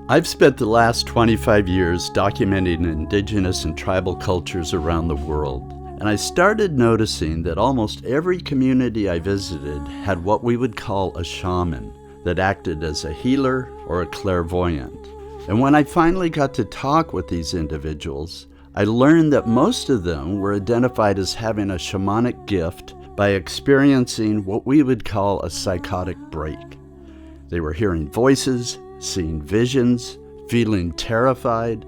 I've spent the last 25 years documenting indigenous and tribal cultures around the world, and I started noticing that almost every community I visited had what we would call a shaman that acted as a healer or a clairvoyant. And when I finally got to talk with these individuals, I learned that most of them were identified as having a shamanic gift by experiencing what we would call a psychotic break. They were hearing voices, seeing visions, feeling terrified.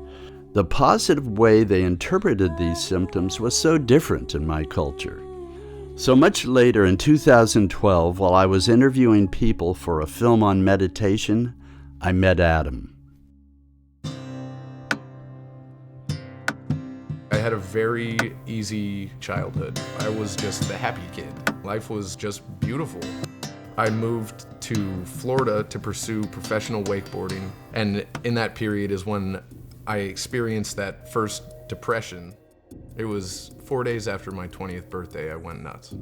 The positive way they interpreted these symptoms was so different in my culture. So much later in 2012, while I was interviewing people for a film on meditation, I met Adam. I had a very easy childhood. I was just the happy kid. Life was just beautiful. I moved to Florida to pursue professional wakeboarding, and in that period is when I experienced that first depression. It was 4 days after my 20th birthday, I went nuts.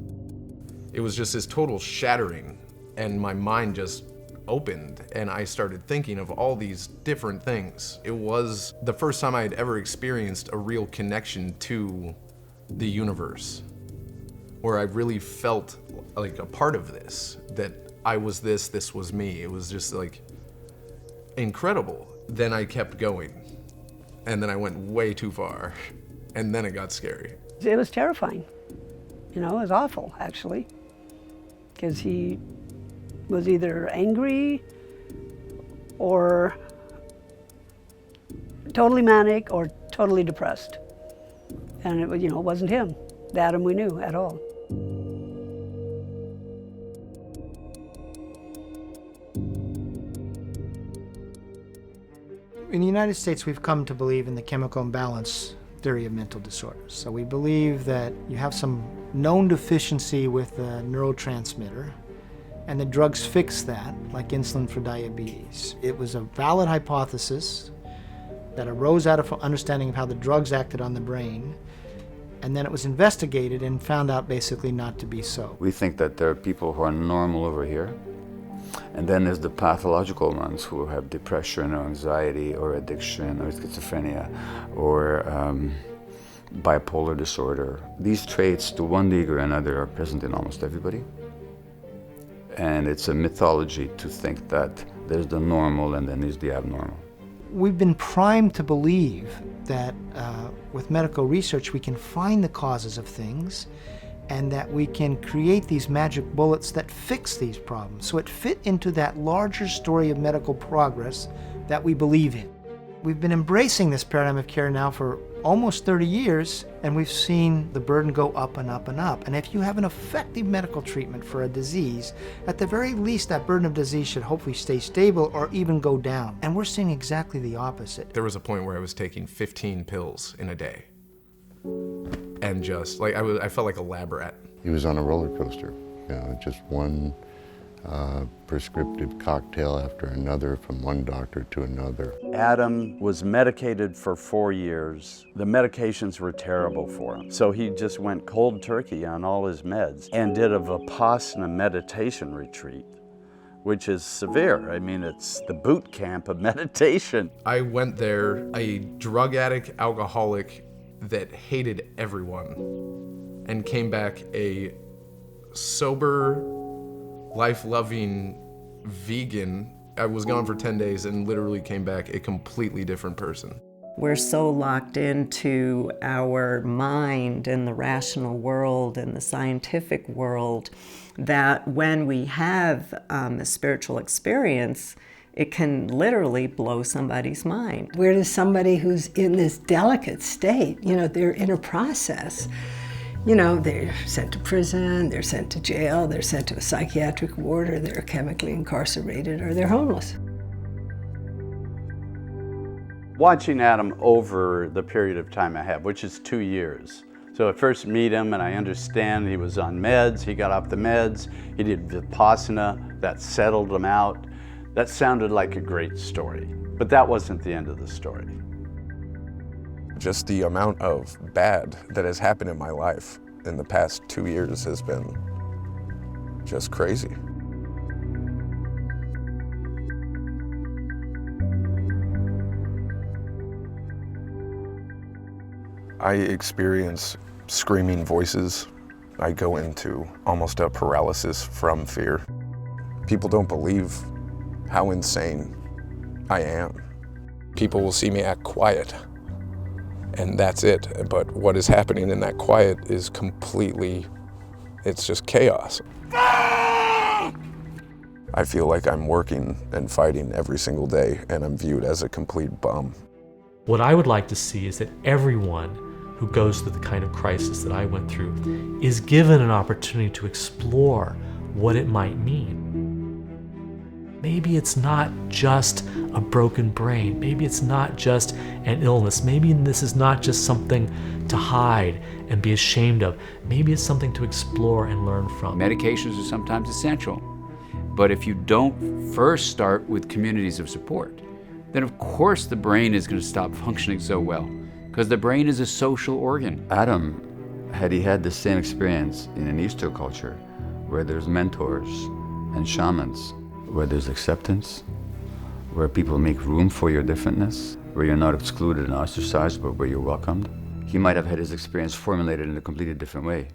It was just this total shattering, and my mind just opened, and I started thinking of all these different things. It was the first time I had ever experienced a real connection to the universe, where I really felt like a part of this, that I was this was me. It was just like incredible. Then I kept going, and then I went way too far, and then it got scary. It was terrifying. It was awful, actually, because he was either angry or totally manic or totally depressed. And it wasn't him, the Adam we knew at all. In the United States, we've come to believe in the chemical imbalance theory of mental disorders. So we believe that you have some known deficiency with a neurotransmitter, and the drugs fix that, like insulin for diabetes. It was a valid hypothesis that arose out of understanding of how the drugs acted on the brain, and then it was investigated and found out basically not to be so. We think that there are people who are normal over here, and then there's the pathological ones who have depression or anxiety or addiction or schizophrenia or bipolar disorder. These traits, to one degree or another, are present in almost everybody. And it's a mythology to think that there's the normal and then there's the abnormal. We've been primed to believe that with medical research we can find the causes of things and that we can create these magic bullets that fix these problems. So it fit into that larger story of medical progress that we believe in. We've been embracing this paradigm of care now for almost 30 years, and we've seen the burden go up and up and up. And if you have an effective medical treatment for a disease, at the very least that burden of disease should hopefully stay stable or even go down. And we're seeing exactly the opposite. There was a point where I was taking 15 pills in a day. And just like, I felt like a lab rat. He was on a roller coaster, just one prescriptive cocktail after another from one doctor to another. Adam was medicated for 4 years. The medications were terrible for him. So he just went cold turkey on all his meds and did a Vipassana meditation retreat, which is severe. I mean, it's the boot camp of meditation. I went there, a drug addict, alcoholic that hated everyone, and came back a sober, life-loving vegan. I was gone for 10 days and literally came back a completely different person. We're so locked into our mind and the rational world and the scientific world that when we have a spiritual experience, it can literally blow somebody's mind. Where does somebody who's in this delicate state, they're in a process, they're sent to prison, they're sent to jail, they're sent to a psychiatric ward, or they're chemically incarcerated, or they're homeless. Watching Adam over the period of time I have, which is 2 years. So I first meet him and I understand he was on meds, he got off the meds, he did Vipassana, that settled him out. That sounded like a great story, but that wasn't the end of the story. Just the amount of bad that has happened in my life in the past 2 years has been just crazy. I experience screaming voices. I go into almost a paralysis from fear. People don't believe how insane I am. People will see me act quiet, and that's it. But what is happening in that quiet is completely, it's just chaos. I feel like I'm working and fighting every single day, and I'm viewed as a complete bum. What I would like to see is that everyone who goes through the kind of crisis that I went through is given an opportunity to explore what it might mean. Maybe it's not just a broken brain. Maybe it's not just an illness. Maybe this is not just something to hide and be ashamed of. Maybe it's something to explore and learn from. Medications are sometimes essential, but if you don't first start with communities of support, then of course the brain is going to stop functioning so well, because the brain is a social organ. Adam, had he had the same experience in an Eastern culture, where there's mentors and shamans, where there's acceptance, where people make room for your differentness, where you're not excluded and ostracized, but where you're welcomed, he might have had his experience formulated in a completely different way.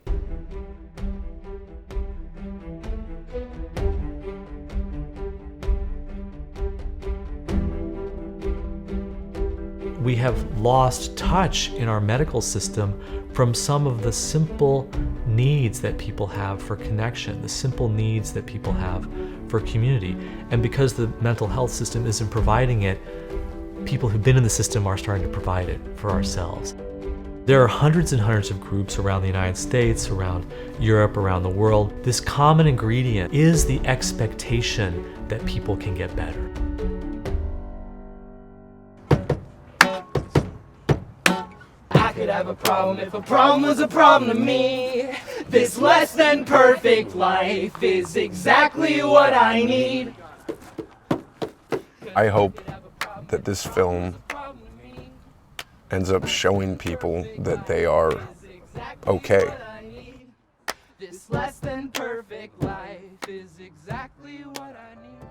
We have lost touch in our medical system from some of the simple needs that people have for connection, the simple needs that people have for community. And because the mental health system isn't providing it, people who've been in the system are starting to provide it for ourselves. There are hundreds and hundreds of groups around the United States, around Europe, around the world. This common ingredient is the expectation that people can get better. I could have a problem if a problem was a problem to me. This less than perfect life is exactly what I need. I hope that this film ends up showing people that they are okay. This less than perfect life is exactly what I need.